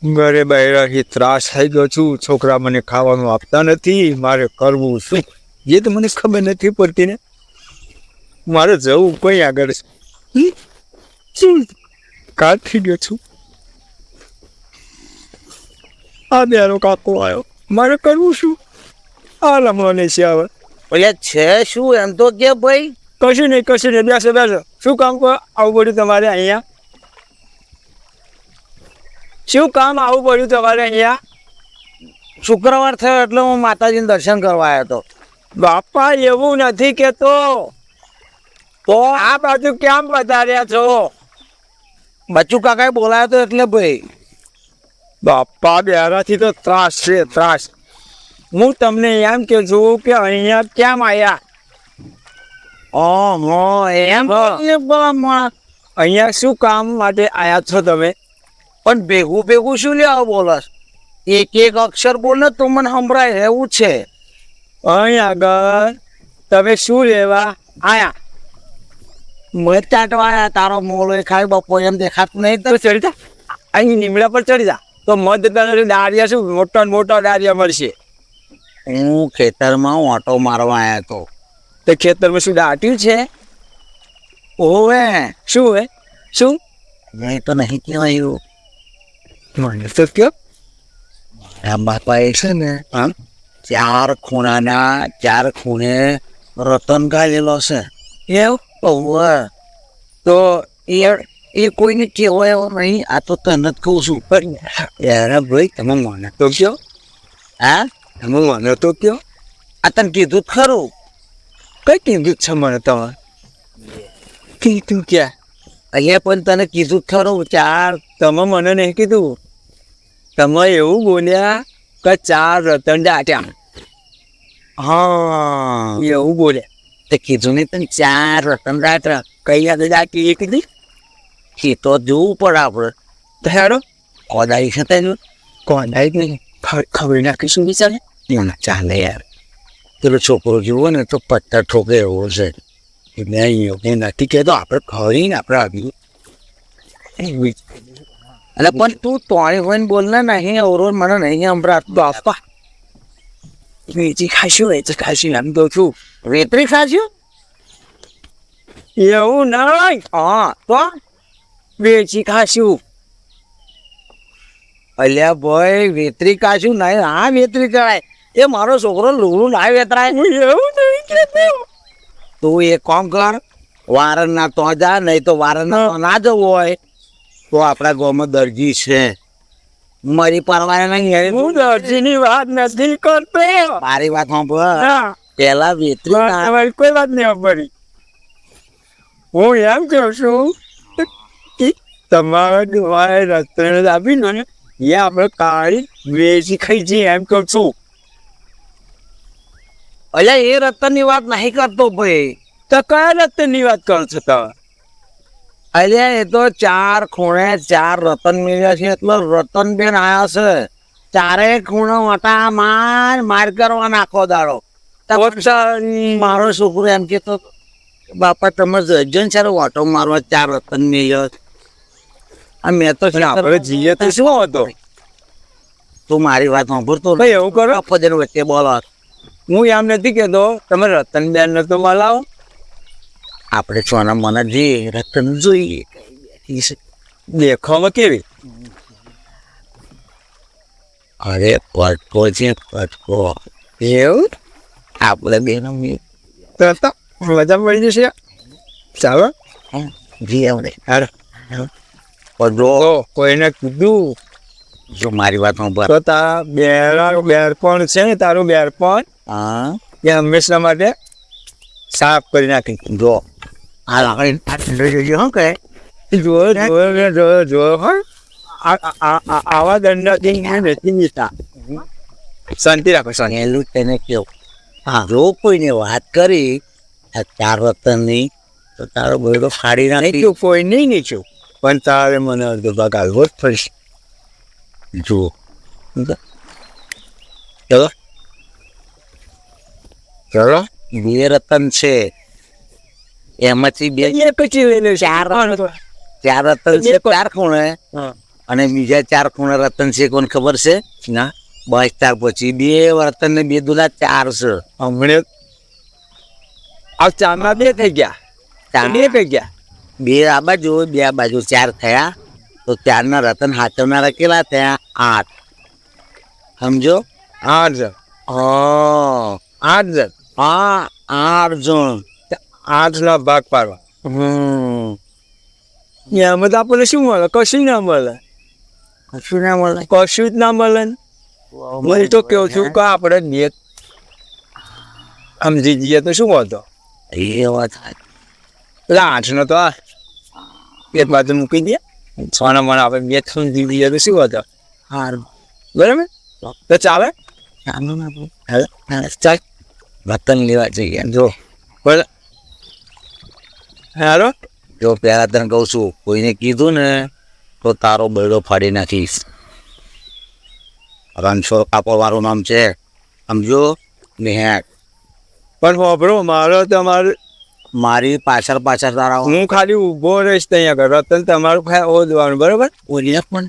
ઘરે બહેરાથી ત્રાસ થઈ ગયો છું. છોકરા મને ખાવાનું આપતા નથી. મારે કરવું શું એ તો મને ખબર નથી પડતી ને. મારે જવું કોઈ આગળ કાલ થઈ ગયો છું. આ બેરો કાકો આવ્યો. મારે કરવું શું? આ રમવાને છે હવે. એટલે છે શું એમ તો કે ભાઈ? કશું નહીં. બેસો. શું કામ આવું પડ્યું તમારે અહીંયા? શું કામ આવું પડ્યું તમારે અહીંયા? શુક્રવાર થયો એટલે હું માતાજીને દર્શન કરવા આવ્યો હતો. બાપા એવું નથી કેતો. તો આ બાજુ કેમ વધાર્યા છો? બચ્ચુ કાકાએ બોલાયો હતો એટલે ભાઈ. બાપા બેરાથી તો ત્રાસ છે, ત્રાસ. હું તમને એમ કે છું કે અહીંયા કેમ આવ્યા? એમ અહીંયા શું કામ માટે આવ્યા છો તમે? પણ ભેગું શું લેવા બોલસ? એક અક્ષર બોલ ને તો મને સંભળાય એવું છે. અહીં આગળ તમે શું લેવા આયા? મેં ચાટવા તારો મોલો ખાય બપો એમ દેખાતું નહીં. તો ચડી જા, અહીં લીમડા પર ચડી જા. તો મધ દારિયા શું મોટા મોટા દારિયા મળશે. હું ખેતરમાં ઓટો મારવા આવ્યો હતો. તે ખેતરમાં શું દાટ્યું છે? ઓવે શું હે? શું? મેં તો નહીં કહેવાયું. મને તો કયો. મારા બાપાએ છે ને ચાર ખૂણે રતન ગાળેલો છે. એવું? ઓવે તો એ કોઈને કહેવાય એવો નહીં. આ તો તને જ કહું છું. યાર ભાઈ તમે મને તો કયો. હા તમે મને તો કયો. આ તને કીધું જ ખરું. કઈ કીધું છે મને? તમે કીધું ક્યાં? અહીંયા પણ તને કીધું જ ખરું. ચાર તમે મને નહીં કીધું. તમે એવું બોલ્યા કે ચાર રતન દાટ્યા. હા એવું બોલ્યા. તે કીધું નહીં તને ચાર રતન દાટ્યા. કઈ યાદ દાટી એ કીધી? એ તો જોવું પડે આપણે. તો હેડો. કોદાળી છે તેનું? કોદાળી જ નહીં. ખબર નાખીશું વિચારે. ના ચાલે યાર. પેલો છોકરો જુઓ ને તો પથ્થર ઠોકે એવો છે. એટલે અહીંયા નથી કહેતો. આપણે ખરીને આપણે આવ્યું. એટલે પણ તું તોણી હોય ને બોલ ને નહીં અવરો મને નહીં સંભળાતું. બાપા વેચી ખાશું એમ તો છું. વેતરી ખાશું એવું નહીં. હા તો વેચી ખાશું. અલ્યા ભાઈ વેતરી ખાશું નહીં. હા વેતરી કરાય. એ મારો છોકરો લુગડું ના વેતરાય. એવું નહીં કહેતો. તું એક કામ કર, વારન ના તો જા, નહીં તો વારન ના જવું હોય તો આપણા ગામમાં દરજી છે. મારી પરવાના નહીં. હું દરજીની વાત નથી કરતો. મારી વાત સાંભળ. પેલા વેતરી તમારી કોઈ વાત નહીં સાંભળી. હું એમ કહું છું કે તમારા ડોહાએ રસ્તે આપીને ને એ આપણે કાળી વેચી ખાઈ જઈએ એમ કહું છું. અલ્યા એ રતનની વાત નહીં કરતો ભાઈ. તો કયા રસ્તેની વાત કરો છો તમે? અલ્યા એ તો ચાર ખૂણે ચાર રતન મળ્યા છે એટલે રતન બેન આવ્યા છે. ચારે ખૂણે વટા માર કરવા નાખો દાડો. મારો છોકરો એમ કેતો બાપા તમે જન સારો વાટો મારવા ચાર રતન મળ્યો. મેં તો આપણે જઈએ તો શું હતો? તું મારી વાત સાંભળતો ભાઈ એવું કરો. ફજર વચ્ચે બોલો. હું એમ નથી કેતો તમે રતન બેન ને તો બોલાવો. આપણે સોના મને જે રતન જોઈએ. દેખાવામાં કેવી? અરે પટકો છે પટકો. એવું? આપણે બેન તો મજા પડી જશે. ચાલો જી આવડે. જો કોઈને કીધું જો મારી વાત સાંભળ. તો તારા બેરપણ છે ને, તારું બેરપણ હા એ હંમેશા માટે સાફ કરી નાખી. જો આ લાકડી જોજો હો કે જો આવા દંડાથી નથી જીતા. શાંતિ રાખો. એલું તેને કેવું. હા જો કોઈને વાત કરી આ ચાર રતનની તો તારો બેડો ફાડી નાખી. તું કોઈ નહીં નીચું પણ તારે મને અડધો ભાગ આવવો જ પડશે. જુઓ ચલો ચલો. બે રતન છે એમાંથી બે પછી ચાર રતન છે ચાર ખૂણે અને બીજા 4 ખૂણા રતન છે કોને ખબર છે? ના બસ ત્યાર પછી 2 રતન ને 2 દુના 4 છે. હમણાં આ ચારમાં 2 થઈ ગયા. ચાર. 2 થઈ ગયા. 2 આ બાજુ 2 આ બાજુ 4 થયા. તો 4 ના રતન હાચવનારા કેટલા થયા? 8. સમજો? 8 જણ. હા 8 જણ. 8 જણ. 8 ના ભાગ પાડવા. એમાં તો આપણને શું મળે? કશું ના મળે. શું ના મળે? કશું જ ના મળે ને. હું તો કહું છું કે આપણે નિયત સમજી જઈએ તો શું હતો? એ વાત પેલા 8 નો તો આ એક બાજુ મૂકી દે. 6 ના મને આપણે 2 સમજી દઈએ તો શું હતો? સારું. બરાબર તો ચાલે. ચાલો ને આપણે હવે ચાલ રતન લેવા જઈએ. જો બોલ હારો. જો પહેલા તને કહું છું, કોઈને કીધું ને તો તારો બેડો ફાડી નાખીશ. રણછોડ કાપડ વાળું નામ છે, સમજો? નિહાળ. પણ હોભરો મારો તમારું મારી પાછળ પાછળ તારા હું ખાલી ઊભો રહીશ ત્યાં આગળ. રતન તમારું ઓદવાનું બરાબર. ઓલિયા પણ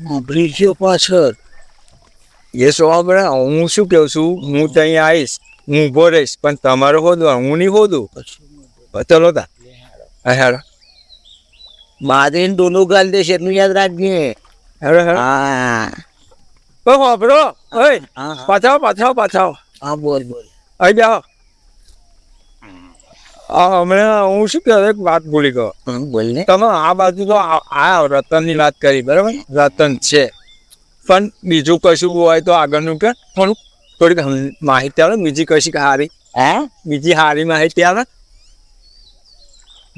સાંભળી ગયો પાછળ. એ સો આપણે હું શું કહું છું, હું ત્યાં આવીશ, હું ઊભો રહીશ, પણ તમારે હોદવાનું, હું નહીં હોદું. ચલો તા હેડો બાદરીને ડોલું ગાલી દેશે એટલું યાદ રાખજે. હેડો હેડો. હા તો હોભરો ઓય હા પાછાઓ પાછાઓ પાછાઓ હા બોલ બોલ. અહીં જાઓ. હમણાં હું શું કહું, એક વાત ભૂલી ગયો. બોલ ને. તમે આ બાજુ તો આ રતનની વાત કરી બરાબર. રતન છે પણ બીજું કશું હોય તો આગળનું કે થોડીક માહિતી આવે. બીજી કશી હારી હે બીજી હારી માહિતી આવે.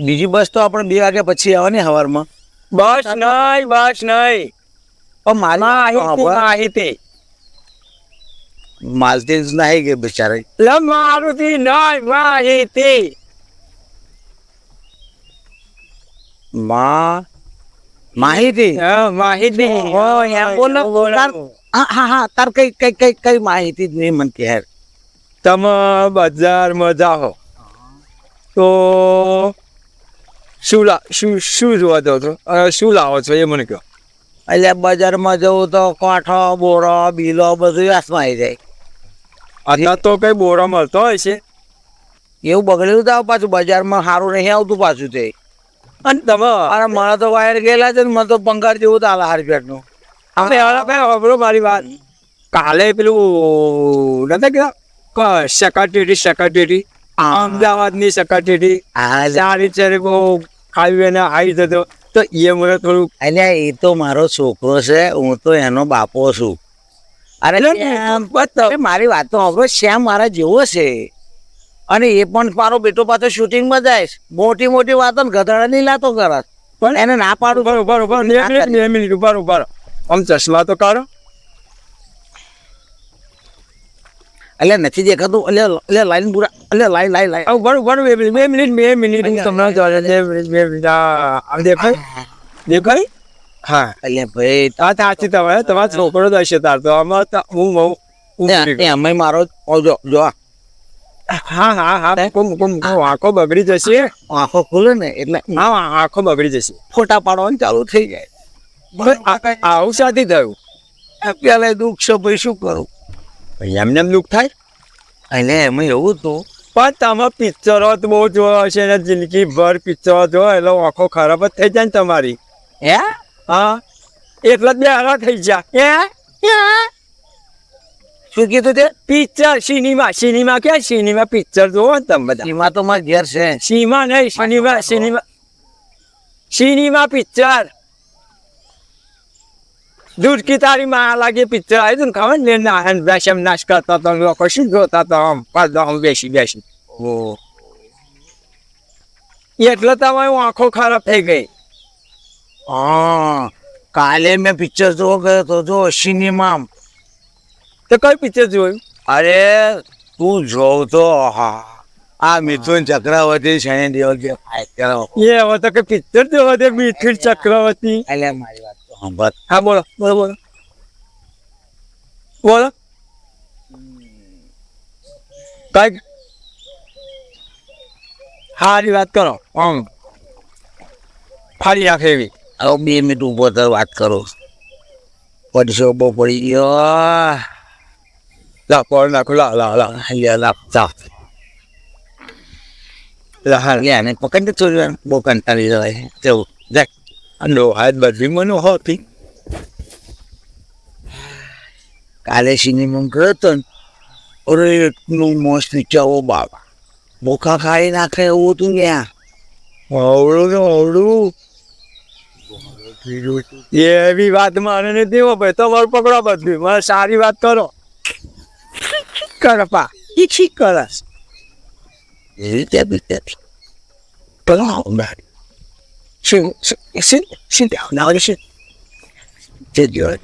બીજી બસ તો આપણે 2 વાગ્યા પછી આવે ને સવારમાં. બસ નહીં બસ નહીં. પણ માહિતી માહિતી માલતી જ નહીં ગઈ બિચારી. લે મારુતિ નહીં માહિતી. માહિતી. હા માહિતી. બોલો હા હા તાર કઈ કઈ કઈ કઈ માહિતી જ નહીં મને કે. તમે બજારમાં જાઓ તો શું જોવા જાઓ છો? શું લાવો છો એ મને કહો. એટલે બજારમાં જવું તો કાંઠો બોરો બીલો બધું વાસમાં આવી જાય. અત્યારે તો કઈ બોરા મળતો હોય છે. એવું બગડેલું તો પાછું બજારમાં સારું નહીં આવતું પાછું તે. અને તમે અરે મને તો વાયર ગયેલા છે ને મને તો પંકાર જેવું તો આલા હારપેટનું. હવે મારી વાત કાલે પેલું નતા કહેતા સેક્રેટરી અમદાવાદની સેક્રેટરી સારી છે બહુ ખાવી અને આવી જતો તો એ મને થોડું. એટલે એ તો મારો છોકરો છે, હું તો એનો બાપો છું. અરે મારી વાત તો હવે શ્યામ મારા જેવો છે અને એ પણ મારો બેટો પાછો શૂટિંગમાં જાય. મોટી મોટી વાતો ગધડાની લાતો કરત પણ એને ના પાડું. બરોબર બે મિનિટ બરોબર. આમ ચશ્મા તો કાઢો. એટલે નથી દેખાતું. એટલે લાઈન પૂરા એટલે લાઈન બરોબર બે મિનિટ હું તમને દેખાય. હા એટલે ભાઈ સાચી તમારા છોકરો જ હશે તાર તો આમાં અમે મારો જો હા હા હા આંખો બગડી જશે. આંખો ખુલે ને એટલે હા આંખો બગડી જશે. ફોટા પાડવાનું ચાલુ થઈ જાય. આવું સાથી થયું. પેલા દુઃખ છે ભાઈ શું કરું. એમને એમ દુઃખ થાય. એટલે એમાં એવું હતું પણ તમે પિક્ચરો તો બહુ જોવા હશે ને જિંદગી ભર પિક્ચરો જોવો એટલે આંખો ખરાબ જ થઈ જાય ને તમારી. હે હા એટલે જ બે હારા થઈ જાય. શું કીધું તે? પિક્ચર સિનેમા ક્યાં સિનેમા પિક્ચર જોવો ને તમે બધા. એમાં તો મારા ઘેર છે. સિનેમા નહીં સિનેમા પિક્ચર. દૂધ કી તારી માં લાગે પિક્ચર આવ્યું હતું ને ખબર ને નાશ કરતા હતા લોકો શું જોતા હતા આમ બેસી એટલે તમારી આંખો ખરાબ થઈ ગઈ. હા કાલે મેં પિક્ચર જોવા ગયો તો જો સિનેમા. તો કઈ પિક્ચર જોયું? અરે તું જોવ તો આ મિથુન ચક્રવર્તી શનિ દેઓલ જે ફાઇટ કરે એ હવે તો કે પિક્ચર જોવા દે મિથુન ચક્રવર્તી. એટલે મારી વાત તો સાંભળ. હા બોલો કઈક સારી વાત કરો. આમ ફાડી નાખે એવી. હવે 2 મિનિટ ઉભો તો વાત કરો પડશો બહુ પડી ગયો લા પર નાખો લા લા લા લા એને પકડી દે થોડી વાર બહુ કંટાળી જવાય જવું દેખ આનો હાથ બધી મને હોતી કાલે સિનેમા ગયો તો ને અરે એટલું મસ્ત ચાવો બાબા બોખા ખાઈ નાખે એવું હતું ત્યાં આવડું એવી વાત મારે નથી હો ભાઈ તમારું પકડો બધું મને સારી વાત કરો કરપા ઈ કરસ એ રીતે Belong, man. Sit down. Now listen. Sit down.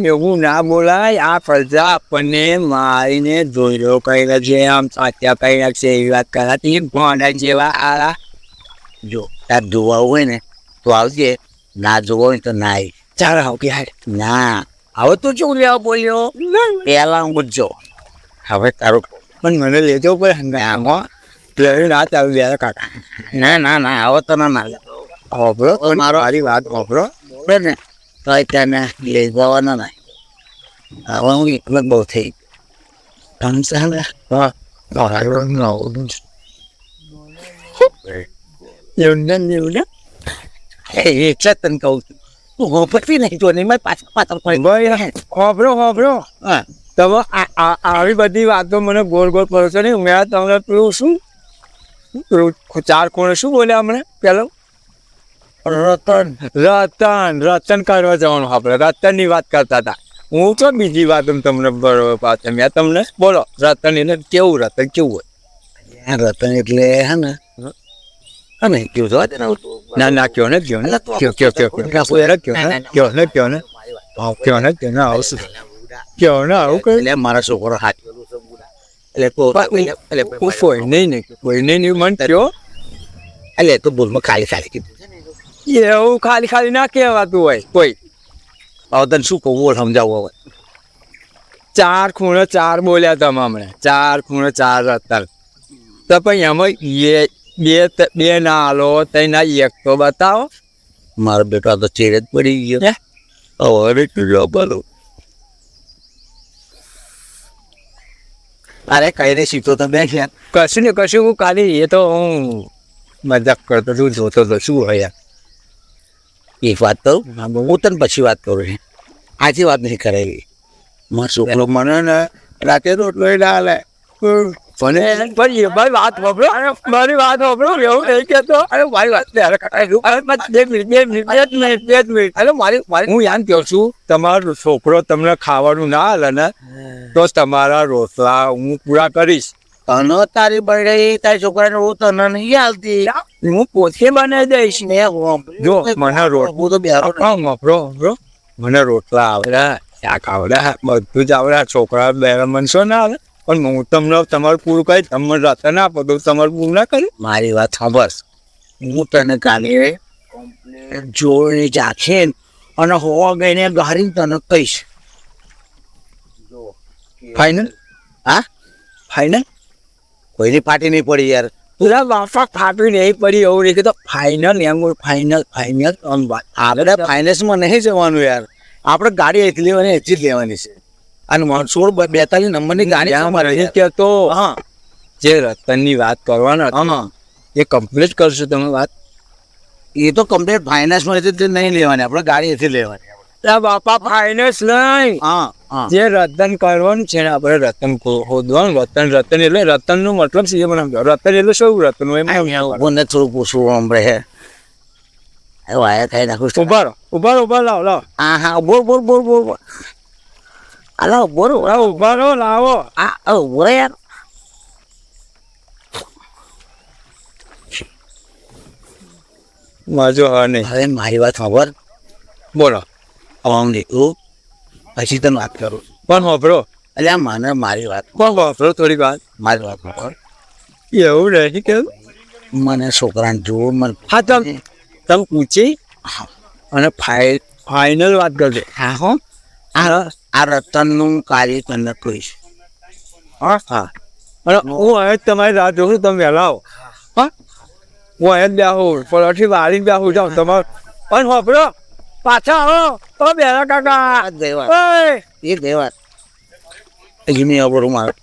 એવું ના બોલાય આ પ્રજા આપણને મારીને ધોઈલો કર્યા છે આમ સાત્યા કર્યા છે એવી વાત કરાતી ભોંડા જેવા આ જો તાર જોવા હોય ને તો આવજે ના જોવા હોય તો ના આવી ચાલ આવ કે હાલ ના હવે તું શું લેવા બોલ્યો પેલા હું જો હવે તારું પણ મને લેજો પર હંગામો પ્લેન ના ચાલુ દે કાકા ના ના ના હવે તો ના હોભરો મારો મારી વાત હોભરો બરાબર ને તો તને લઈ જવાના નહીં હવે હું એકલો બહુ થઈ સમજાને હા એવું એટલે તને કહું છું તું હોપતી નહીં જો નહીં પાછા પાછળ પડી ભાઈ હોભરો હા તમે આવી બધી વાતો મને ગોળ ગોળ પડો છો નહીં મેં તમને પેલું શું પેલું 4 ખૂણે શું બોલ્યા હમણે પેલો રતન કરવા જવાનું આપણે રતનની વાત કરતા હતા હું તો બીજી વાત તમને બરોબર પાછળ મેં તમને બોલો રતન એને કેવું રતન કેવું હોય રતન એટલે હે ને અને કેવું જોવા દે ના કયો ને કયો ને આવશું કયો ને આવું કઈ એટલે મારા છોકરો હાથ એટલે કોઈ નહીં મન કયો એટલે તો બોલમાં ખાલી ખાલી કીધું એવું ખાલી ના કહેવાતું હોય કોઈ હવે તને શું કહું બોલ સમજાવું હવે 4 ખૂણે 4 બોલ્યા તમે હમણાં 4 ખૂણે 4 રતન તો પછી એમાં બે ના હાલો તઈ એક તો બતાવો મારો બેટો આ તો ચેડે જ પડી ગયો હવે કેટલો બોલો અરે કઈ નહીં શીખતો તમે કશું ને કશું હું ખાલી એ તો હું મજાક કરતો છું જોતો તો શું હોય યાર એક વાત કરું હું તને પછી વાત કરું આજે વાત નહીં કરાવી મારો છોકરો મને ને રાતે રોટલો ના લે મારી વાત સાંભળો મારી વાત સાંભળો એવું નહીં કેતો અરે મારી વાત હું યાદ કહું છું તમારો છોકરો તમને ખાવાનું ના હાલે ને તો તમારા રોટલા હું પૂરા કરીશ તને તારી બળે તારી છોકરાને હું તને નહીં હાલતી હું પોતે બનાવી દઈશ ને જો મને રોટલું તો વાપરો મને રોટલા આવડે શાક આવડે બધું જ આવડે છોકરા બે મનશો ના આવે પણ હું તમને તમારું પૂરું કરી તમને રાતે ના આપો તો તમારું પૂરું ના કર્યું મારી વાત સાંભળ હું તને કાલે જોડણી ચાખે અને હોવા ગઈને ગારીને તને કહીશ ફાઈનલ હા ફાઈનલ કોઈની ફાટી નહીં પડી યાર પેલા બાપા ફાટી નહીં પડી એવું નહીં કે તો ફાઈનલ એમ ફાઈનલ આપણે ફાઇનાન્સમાં નહીં જવાનું યાર આપણે ગાડી અહીંથી લેવાની અહીંથી જ લેવાની છે અને 1642 નંબરની ગાડી કહેતો હા જે રતનની વાત કરવાના હા એ કમ્પ્લીટ કરશો તમે વાત એ તો કમ્પ્લીટ ફાઇનાન્સમાં નહીં લેવાની આપણે ગાડી અહીંથી લેવાની બાપા ફાઇનાન્સ નહીં હા જે રતન કરવાનું છે ને આપણે રતન ખોદવાનું રતન એટલે રતન નું મતલબ છે રતન એટલે શું રતન મને થોડું પૂછવું હમણે હે વાયા ખાઈ નાખું ઉભા લાવો હા બોલ હાલો બોલ ઉભા રહો લાવો બોલે યાર મજો હા નહીં હવે મારી વાત ખબર બોલો પછી તને વાત કરું પણ હોભરો એટલે મને મારી વાત પણ હોભરો થોડી વાત મારી વાત ખબર એવું રહે કે મને છોકરાને જોવું મને હા તમે પૂછી અને ફાઇનલ વાત કરજે હા હો આ રતનનું કાર્ય તને કહીશ હા અને હું હવે તમારી રાહ જોઉં છું તમે વહેલા આવો હા હું અહીંયા જ બેહું પછી વાળી બેહું જાઉં તમારે અને હોપડો પાછા આવો ઓ બેરા કાકા આ જ ગઈ વાત ઓય એ ગઈ વાત એ જીમી આવડું મારે